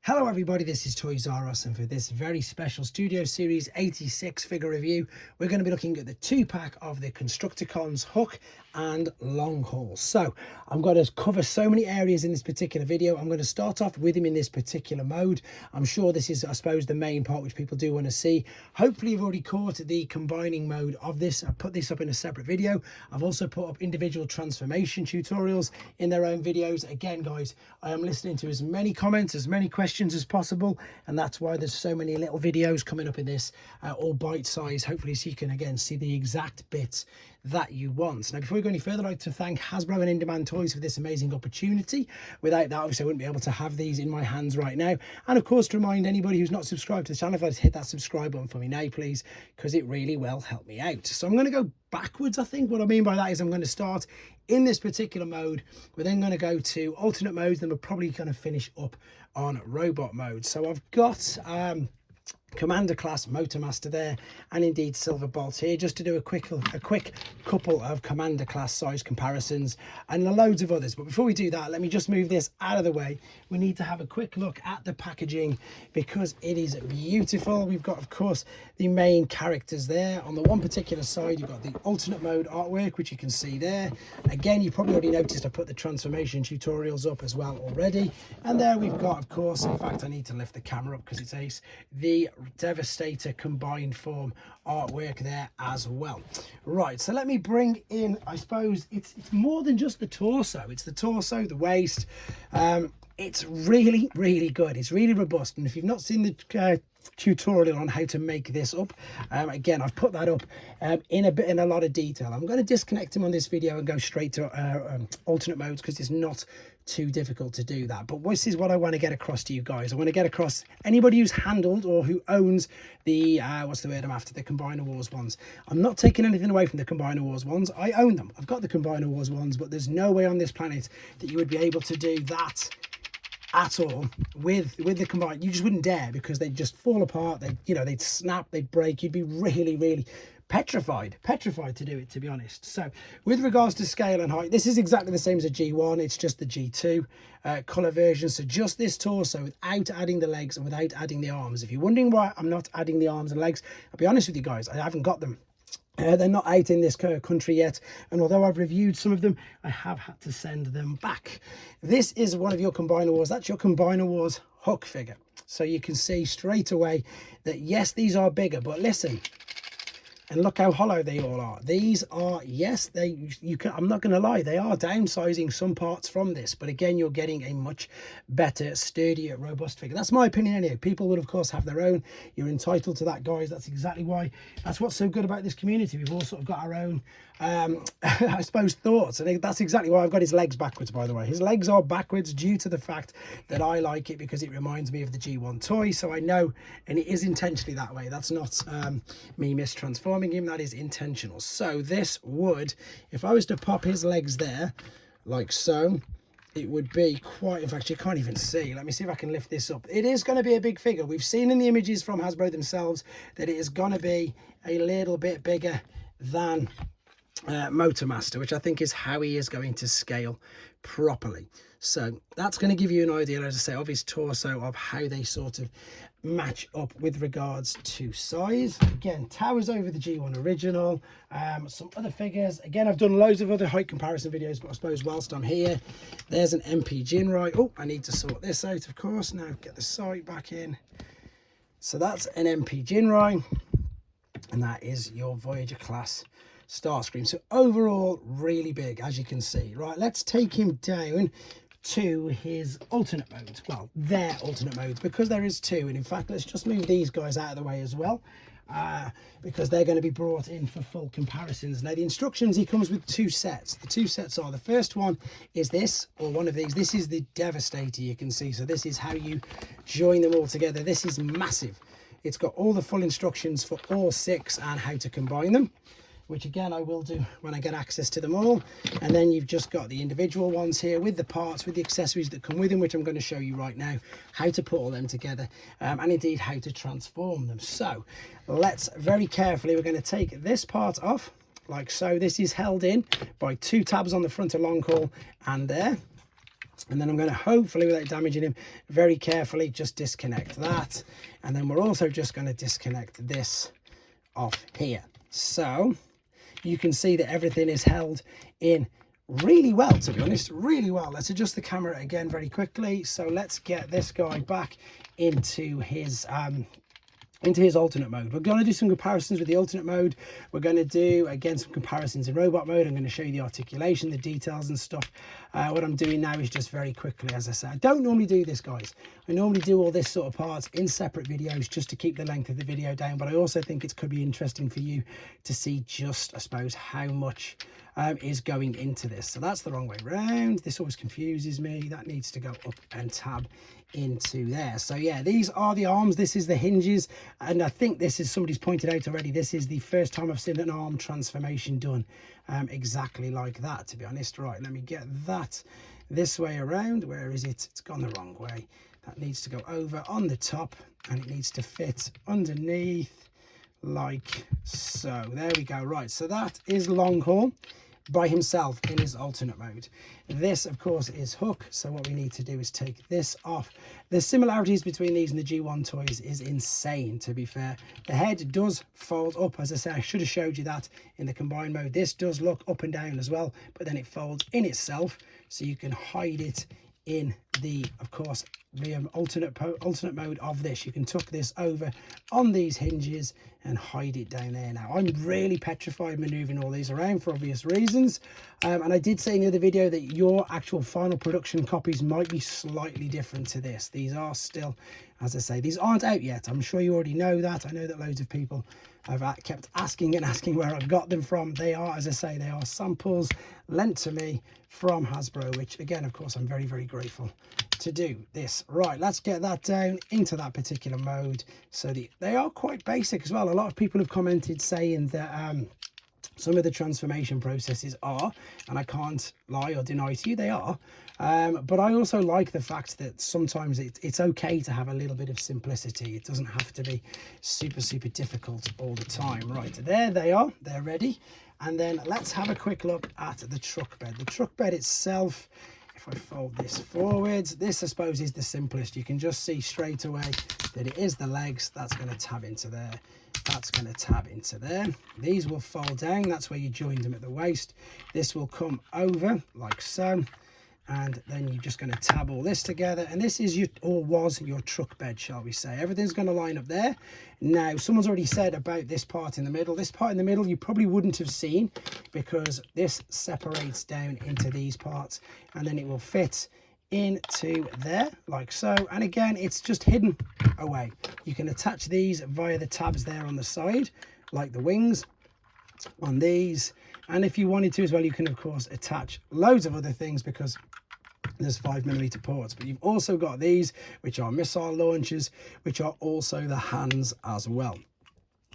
Hello everybody, this is Toys R Us, and for this very special Studio Series 86 figure review, we're going to be looking at the 2-pack of the Constructicons hook and long haul. So I'm going to cover so many areas in this particular video. I'm going to start off with him in this particular mode. I'm sure this is, I suppose, the main part which people do want to see. Hopefully you've already caught the combining mode of this. I put this up in a separate video. I've also put up individual transformation tutorials in their own videos. Again, guys, I am listening to as many comments, as many questions as possible, and that's why there's so many little videos coming up in this, all bite size, hopefully, so you can again see the exact bits that you want. Now, before we go any further, I'd like to thank Hasbro and Indemand Toys for this amazing opportunity. Without that, obviously, I wouldn't be able to have these in my hands right now. And of course, to remind anybody who's not subscribed to the channel, if I just hit that subscribe button for me now, please, because it really will help me out. So I'm going to go backwards. I think what I mean by that is I'm going to start in this particular mode. We're then going to go to alternate modes, then we're probably going to finish up on robot mode. So I've got Commander class Motormaster there, and indeed Silver Bolt here, just to do a quick couple of Commander class size comparisons and loads of others. But before we do that, let me just move this out of the way. We need to have a quick look at the packaging because it is beautiful. We've got, of course, the main characters there. On the one particular side, you've got the alternate mode artwork, which you can see there. Again, you probably already noticed I put the transformation tutorials up as well already. And there we've got, of course, in fact, I need to lift the camera up because it's ace, the Devastator combined form artwork there as well. Right, so let me bring in, I suppose it's more than just the torso. It's the torso, the waist. It's really good. It's really robust, and if you've not seen the tutorial on how to make this up, again, I've put that up in a lot of detail. I'm going to disconnect him on this video and go straight to alternate modes because it's not too difficult to do that. But this is what I want to get across to you guys. I want to get across anybody who's handled or who owns the what's the word I'm after, the Combiner Wars ones. I'm not taking anything away from the Combiner Wars ones. I own them. I've got the Combiner Wars ones, but there's no way on this planet that you would be able to do that at all with the combine. You just wouldn't dare, because they'd just fall apart. They'd snap, they'd break. You'd be really petrified to do it, to be honest. So with regards to scale and height, this is exactly the same as a G1. It's just the G2 color version. So just this torso without adding the legs and without adding the arms. If you're wondering why I'm not adding the arms and legs, I'll be honest with you guys, I haven't got them. They're not out in this country yet, and although I've reviewed some of them, I have had to send them back. This is one of your Combiner Wars. That's your Combiner Wars hook figure. So you can see straight away that yes, these are bigger, but listen, and look how hollow they all are. These are, yes, I'm not going to lie, they are downsizing some parts from this, but again, you're getting a much better, sturdier, robust figure. That's my opinion anyway. People would, of course, have their own. You're entitled to that, guys. That's exactly why. That's what's so good about this community. We've all sort of got our own, I suppose, thoughts. And that's exactly why I've got his legs backwards, by the way. His legs are backwards due to the fact that I like it because it reminds me of the G1 toy. So I know, and it is intentionally that way. That's not me mistransforming him. That is intentional. So this would, if I was to pop his legs there like so, it would be quite, in fact, you can't even see. Let me see if I can lift this up. It is going to be a big figure. We've seen in the images from Hasbro themselves that it is going to be a little bit bigger than Motormaster, which I think is how he is going to scale properly. So that's going to give you an idea, as I say, of his torso, of how they sort of match up with regards to size. Again, towers over the G1 original. Some other figures. Again, I've done loads of other height comparison videos, but I suppose whilst I'm here, there's an MP Jinrai. Oh, I need to sort this out, of course. Now get the sight back in. So that's an MP Jinrai, and that is your Voyager class Starscream. So overall, really big, as you can see. Right, let's take him down to his alternate modes. Well, their alternate modes, because there is two. And in fact, let's just move these guys out of the way as well, because they're going to be brought in for full comparisons. Now, the instructions, he comes with two sets. The two sets are, the first one is this, or one of these. This is the Devastator, you can see. So this is how you join them all together. This is massive. It's got all the full instructions for all six and how to combine them, which again I will do when I get access to them all. And then you've just got the individual ones here with the parts, with the accessories that come with them, which I'm going to show you right now how to put all them together, and indeed how to transform them. So let's very carefully, we're going to take this part off like so. This is held in by two tabs on the front of long haul and there. And then I'm going to, hopefully without damaging him, very carefully just disconnect that. And then we're also just going to disconnect this off here. So you can see that everything is held in really well, to be honest, really well. Let's adjust the camera again very quickly. So let's get this guy back into his alternate mode. We're going to do some comparisons with the alternate mode. We're going to do, again, some comparisons in robot mode. I'm going to show you the articulation, the details and stuff. What I'm doing now is just very quickly, as I said. I don't normally do this, guys. I normally do all this sort of parts in separate videos just to keep the length of the video down, but I also think it could be interesting for you to see just, I suppose, how much is going into this. So that's the wrong way around. This always confuses me. That needs to go up and tab into there. So yeah, these are the arms. This is the hinges, and I think this is, somebody's pointed out already, this is the first time I've seen an arm transformation done exactly like that, to be honest. Right, let me get that this way around. Where is it? It's gone the wrong way. That needs to go over on the top, and it needs to fit underneath like so. There we go. Right, so that is long haul by himself in his alternate mode. This, of course, is Hook. So what we need to do is take this off. The similarities between these and the G1 toys is insane, to be fair. The head does fold up. As I say, I should have showed you that in the combined mode. This does look up and down as well, but then it folds in itself, so you can hide it in the, of course, the alternate mode of this. You can tuck this over on these hinges and hide it down there. Now, I'm really petrified maneuvering all these around for obvious reasons, and I did say in the other video that your actual final production copies might be slightly different to this. These are still, as I say, these aren't out yet. I'm sure you already know that. I know that loads of people have kept asking and asking where I've got them from. They are, as I say, they are samples lent to me from Hasbro, which again, of course, I'm very, very grateful to do this. Right, let's get that down into that particular mode. So they are quite basic as well. A lot of people have commented saying that some of the transformation processes are, and I can't lie or deny to you, they are. But I also like the fact that sometimes it's okay to have a little bit of simplicity. It doesn't have to be super, super difficult all the time. Right, there they are. They're ready. And then let's have a quick look at the truck bed. The truck bed itself, if I fold this forwards, this I suppose is the simplest. You can just see straight away that it is the legs. That's going to tab into there. That's going to tab into there. These will fold down. That's where you joined them at the waist. This will come over like so. And then you're just going to tab all this together, and this is your, or was your truck bed, shall we say. Everything's going to line up there. Now, someone's already said about this part in the middle. This part in the middle you probably wouldn't have seen, because this separates down into these parts, and then it will fit into there like so. And again, it's just hidden away. You can attach these via the tabs there on the side, like the wings on these. And if you wanted to as well, you can of course attach loads of other things, because there's 5mm ports. But you've also got these, which are missile launchers, which are also the hands as well.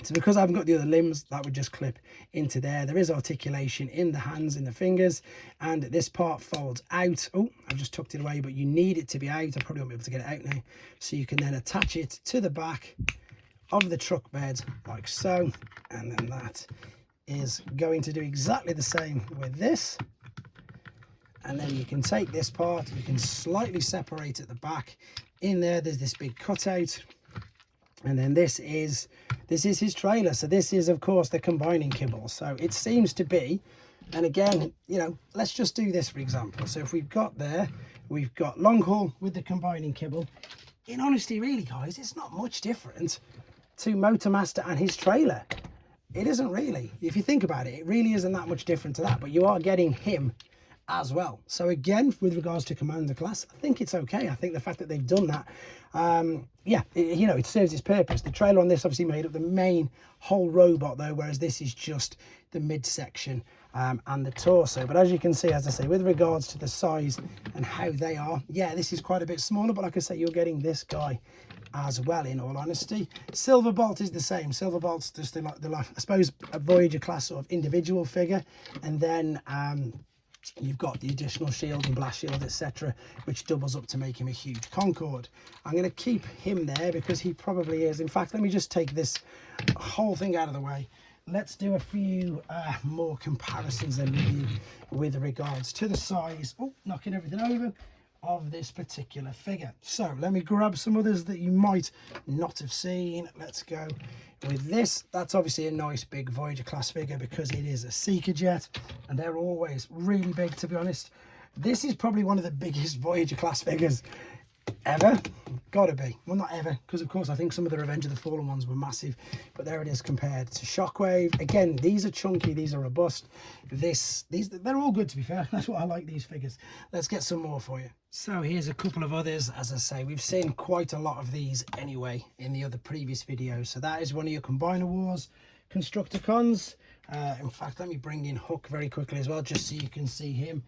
So because I haven't got the other limbs, that would just clip into there. There is articulation in the hands, in the fingers, and this part folds out. Oh, I've just tucked it away, but you need it to be out. I probably won't be able to get it out now. So you can then attach it to the back of the truck bed like so, and then that is going to do exactly the same with this. And then you can take this part, you can slightly separate at the back. In there, there's this big cutout, and then this is his trailer. So this is of course the combining kibble. So it seems to be, and again, you know, let's just do this for example. So if we've got there, we've got long haul with the combining kibble. In honesty, really guys, it's not much different to Motormaster and his trailer. It isn't really. If you think about it, it really isn't that much different to that, but you are getting him as well. So again, with regards to Commander class, I think it's okay. I think the fact that they've done that, yeah, you know, it serves its purpose. The trailer on this obviously made up the main whole robot though, whereas this is just the midsection and the torso. But as you can see, as I say, with regards to the size and how they are, yeah, this is quite a bit smaller, but like I say, you're getting this guy as well, in all honesty. Silverbolt is the same. Silverbolt's just the I suppose a Voyager class sort of individual figure, and then you've got the additional shield and blast shield, etc., which doubles up to make him a huge Concorde. I'm going to keep him there because he probably is. In fact, let me just take this whole thing out of the way. Let's do a few more comparisons then with regards to the size. Oh, knocking everything over of this particular figure. So let me grab some others that you might not have seen. Let's go with this. That's obviously a nice big Voyager class figure because it is a Seeker jet, and they're always really big, to be honest. This is probably one of the biggest Voyager class figures ever. Gotta be. Well, not ever, because of course I think some of the Revenge of the Fallen ones were massive, but there it is compared to Shockwave. Again, these are chunky, these are robust. These they're all good, to be fair. That's what I like these figures. Let's get some more for you. So here's a couple of others. As I say, we've seen quite a lot of these anyway in the other previous videos. So that is one of your Combiner Wars Constructicons. In fact, let me bring in Hook very quickly as well, just so you can see him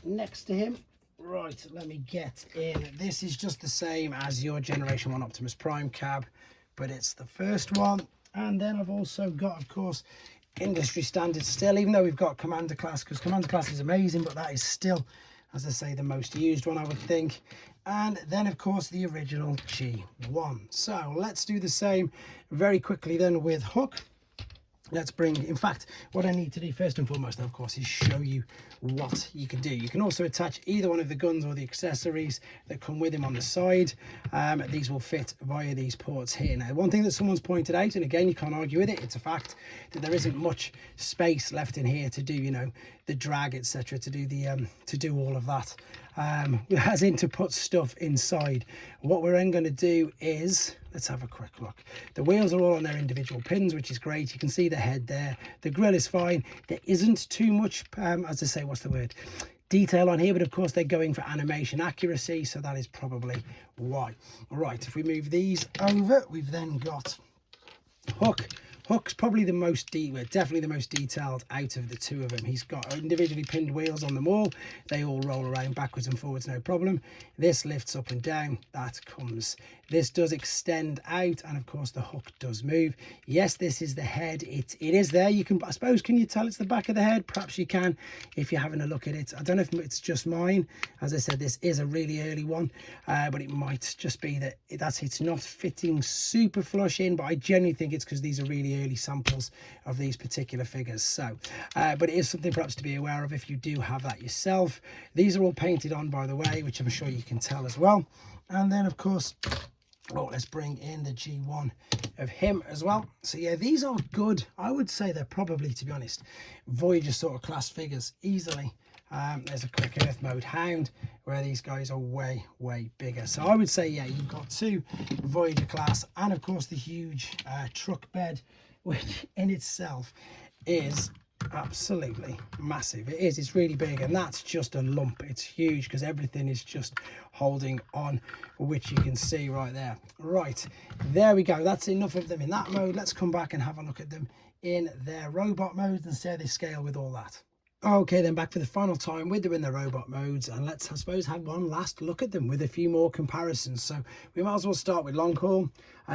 next to him. Right, let me get in. This is just the same as your Generation 1 Optimus Prime cab, but it's the first one. And then I've also got, of course, industry standard still, even though we've got Commander Class, because Commander Class is amazing, but that is still, as I say, the most used one, I would think. And then, of course, the original G1. So let's do the same very quickly then with Hook. Let's bring, in fact, what I need to do first and foremost, of course, is show you what you can do. You can also attach either one of the guns or the accessories that come with him on the side. These will fit via these ports here. Now, one thing that someone's pointed out, and again, you can't argue with it, it's a fact that there isn't much space left in here to do, you know, the drag, etc., to do all of that. As in to put stuff inside. What we're then going to do is, let's have a quick look. The wheels are all on their individual pins, which is great. You can see the head there. The grill is fine. There isn't too much, as I say, what's the word? Detail on here, but of course they're going for animation accuracy, so that is probably why. Right, if we move these over, we've then got Hook. Hook's probably the most definitely the most detailed out of the two of them. He's got individually pinned wheels on them all. They all roll around backwards and forwards, no problem. This lifts up and down. That comes. This does extend out, and of course the hook does move. Yes, this is the head. It is there. You can, I suppose, can you tell it's the back of the head? Perhaps you can if you're having a look at it. I don't know if it's just mine. As I said, this is a really early one, but it might just be that it's not fitting super flush in, but I genuinely think it's because these are really early samples of these particular figures. So but it is something perhaps to be aware of if you do have that yourself. These are all painted on, by the way, which I'm sure you can tell as well. And then of course, oh, let's bring in the G1 of him as well. So yeah, these are good. I would say they're probably, to be honest, Voyager sort of class figures easily. There's a quick Earth mode Hound, where these guys are way bigger. So I would say, yeah, you've got two Voyager class, and of course the huge truck bed, which in itself is absolutely massive. It is, it's really big, and that's just a lump. It's huge because everything is just holding on, which you can see right there. Right, there we go. That's enough of them in that mode. Let's come back and have a look at them in their robot mode and see how they scale with all that. Okay, then back for the final time with them in their robot modes, and let's, I suppose, have one last look at them with a few more comparisons. So we might as well start with long haul.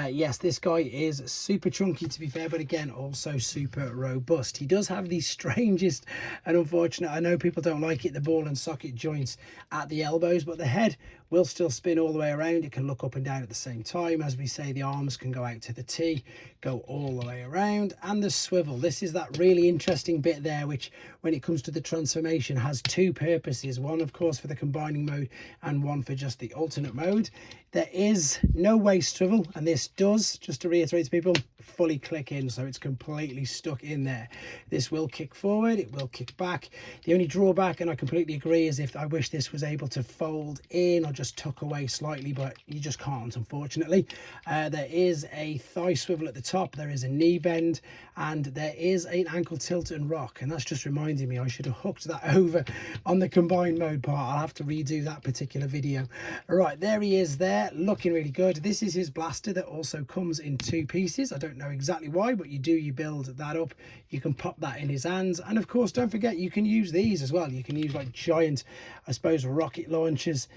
Yes, this guy is super chunky, to be fair, but again, also super robust. He does have the strangest and unfortunate, I know people don't like it, the ball and socket joints at the elbows, but the head will still spin all the way around. It can look up and down at the same time. As we say, the arms can go out to the T, go all the way around, and the swivel. This is that really interesting bit there, which when it comes to the transformation has two purposes. One, of course, for the combining mode, and one for just the alternate mode. There is no waist swivel, and this does, just to reiterate to people, fully click in, so it's completely stuck in there. This will kick forward, it will kick back. The only drawback, and I completely agree, is if I wish this was able to fold in or just tuck away slightly, but you just can't, unfortunately. There is a thigh swivel at the top, there is a knee bend, and there is an ankle tilt and rock, and that's just reminding me I should have hooked that over on the combined mode part. I'll have to redo that particular video. Right, there he is there, looking really good. This is his blaster that also comes in two pieces. I don't know exactly why, but you build that up. You can pop that in his hands, and of course, don't forget, you can use these as well. You can use like giant, I suppose, rocket launchers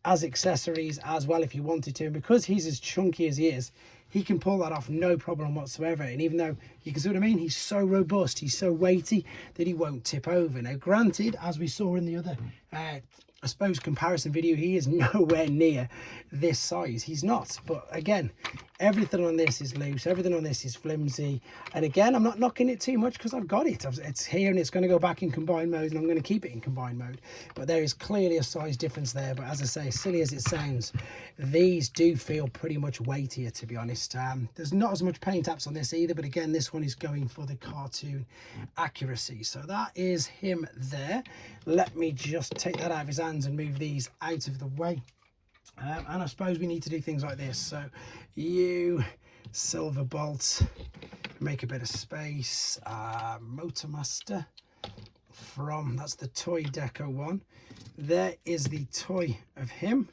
as accessories as well if you wanted to, and because he's as chunky as he is, he can pull that off no problem whatsoever. And even though, you can see what I mean, he's so robust, he's so weighty that he won't tip over. Now granted, as we saw in the other I suppose, comparison video, he is nowhere near this size. He's not. But again, everything on this is loose, everything on this is flimsy. And again, I'm not knocking it too much because I've got it. It's here and it's going to go back in combined mode, and I'm going to keep it in combined mode. But there is clearly a size difference there. But as I say, silly as it sounds, these do feel pretty much weightier, to be honest. There's not as much paint apps on this either, but again, this one is going for the cartoon accuracy. So that is him there. Let me just take that out of his hands and move these out of the way. And I suppose we need to do things like this. So you, silver bolts, make a bit of space. Motormaster from, that's the toy deco one. There is the toy of him.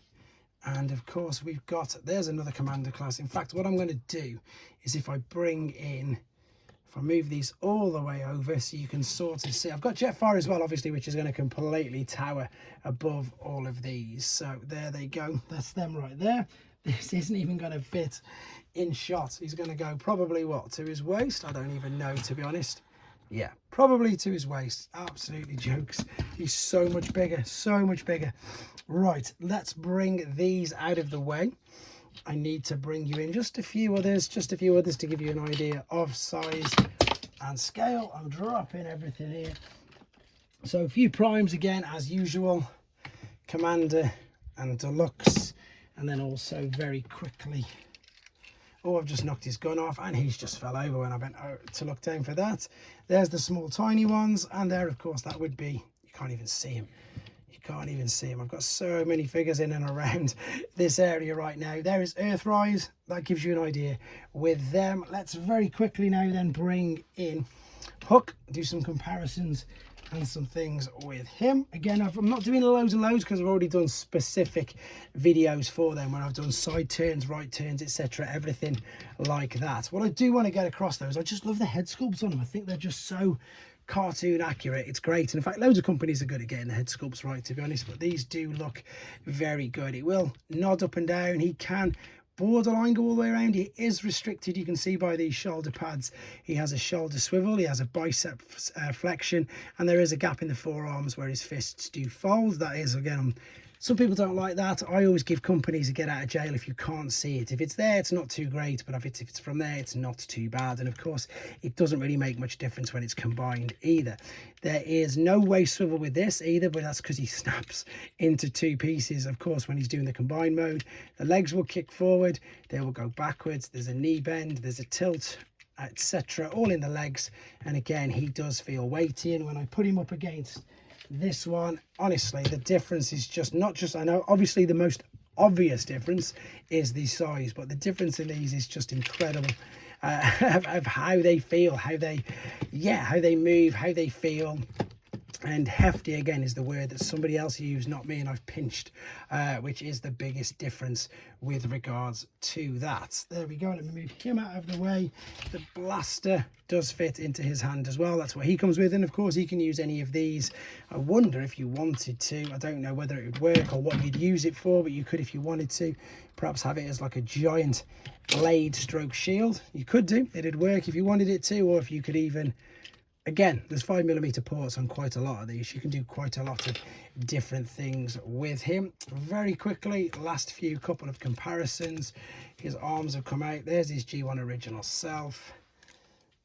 And of course we've got, there's another commander class. In fact, what I'm going to do is if I bring in, if I move these all the way over so you can sort of see, I've got Jetfire as well, obviously, which is going to completely tower above all of these. So there they go. That's them right there. This isn't even going to fit in shot. He's going to go probably, what, to his waist? I don't even know, to be honest. Yeah, probably to his waist. Absolutely jokes. He's so much bigger, so much bigger. Right, let's bring these out of the way. I need to bring you in just a few others to give you an idea of size and scale. I'm dropping everything here. So a few primes again, as usual, Commander and Deluxe, and then also very quickly, oh, I've just knocked his gun off and he's just fell over when I went to look down for that. There's the small tiny ones, and there of course that would be, you can't even see him. Can't even see him. I've got so many figures in and around this area right now. There is Earthrise. That gives you an idea with them. Let's very quickly now then bring in Hook, do some comparisons and some things with him. Again, I'm not doing loads and loads because I've already done specific videos for them where I've done side turns, right turns, etc., everything like that. What I do want to get across though is I just love the head sculpts on them. I think they're just so cartoon accurate. It's great, and in fact loads of companies are good at getting the head sculpts right, to be honest, but these do look very good. It will nod up and down. He can borderline go all the way around. He is restricted, you can see by these shoulder pads. He has a shoulder swivel, he has a bicep flexion, and there is a gap in the forearms where his fists do fold. That is, again, some people don't like that. I always give companies a get out of jail if you can't see it. If it's there, it's not too great, but if it's from there, it's not too bad. And of course, it doesn't really make much difference when it's combined either. There is no waist swivel with this either, but that's because he snaps into two pieces. Of course, when he's doing the combined mode, the legs will kick forward, they will go backwards. There's a knee bend, there's a tilt, etc., all in the legs. And again, he does feel weighty. And when I put him up against this one, honestly, the difference is just not just, I know obviously the most obvious difference is the size, but the difference in these is just incredible, of how they feel, how they move, how they feel. And hefty, again, is the word that somebody else used, not me, and I've pinched, which is the biggest difference with regards to that. There we go. Let me move him out of the way. The blaster does fit into his hand as well. That's what he comes with, and of course he can use any of these. I wonder if you wanted to, I don't know whether it would work or what you'd use it for, but you could, if you wanted to, perhaps have it as like a giant blade stroke shield. You could do, it'd work if you wanted it to, or if you could even, again, there's 5mm ports on quite a lot of these. You can do quite a lot of different things with him. Very quickly, last few couple of comparisons. His arms have come out. There's his G1 original self.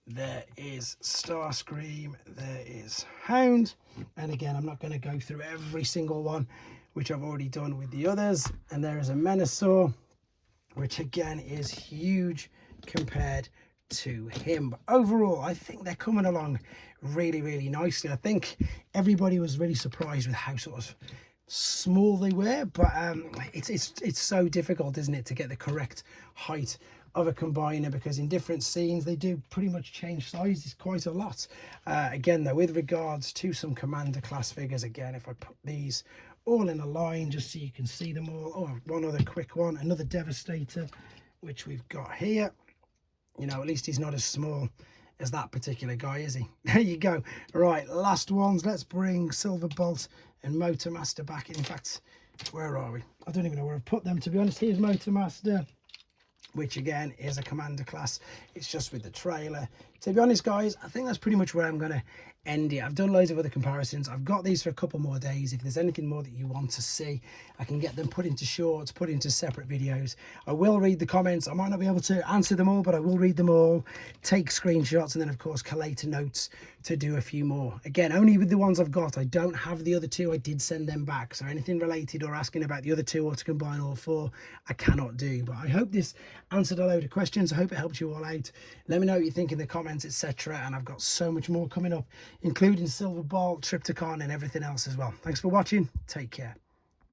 There is Starscream. There is Hound. And again, I'm not going to go through every single one, which I've already done with the others. And there is a Menasor, which again is huge compared to him. But overall, I think they're coming along really, really nicely. I think everybody was really surprised with how sort of small they were, but it's so difficult, isn't it, to get the correct height of a combiner, because in different scenes they do pretty much change sizes quite a lot. Again though, with regards to some commander class figures, again, if I put these all in a line just so you can see them all. Oh, one other quick one, another Devastator, which we've got here. You know, at least he's not as small as that particular guy, is he? There you go. Right, last ones. Let's bring Silverbolt and Motormaster back in. In fact, where are we? I don't even know where I've put them, to be honest. Here's Motormaster, which again is a commander class. It's just with the trailer. To be honest, guys, I think that's pretty much where I'm going to end it. I've done loads of other comparisons. I've got these for a couple more days. If there's anything more that you want to see, I can get them put into shorts, put into separate videos. I will read the comments. I might not be able to answer them all, but I will read them all, take screenshots, and then of course collate notes to do a few more. Again, only with the ones I've got. I don't have the other two. I did send them back, so anything related or asking about the other two or to combine all four, I cannot do. But I hope this answered a load of questions. I hope it helped you all out. Let me know what you think in the comments, etc. And I've got so much more coming up, including silver ball, triptychon, and everything else as well. Thanks for watching. Take care.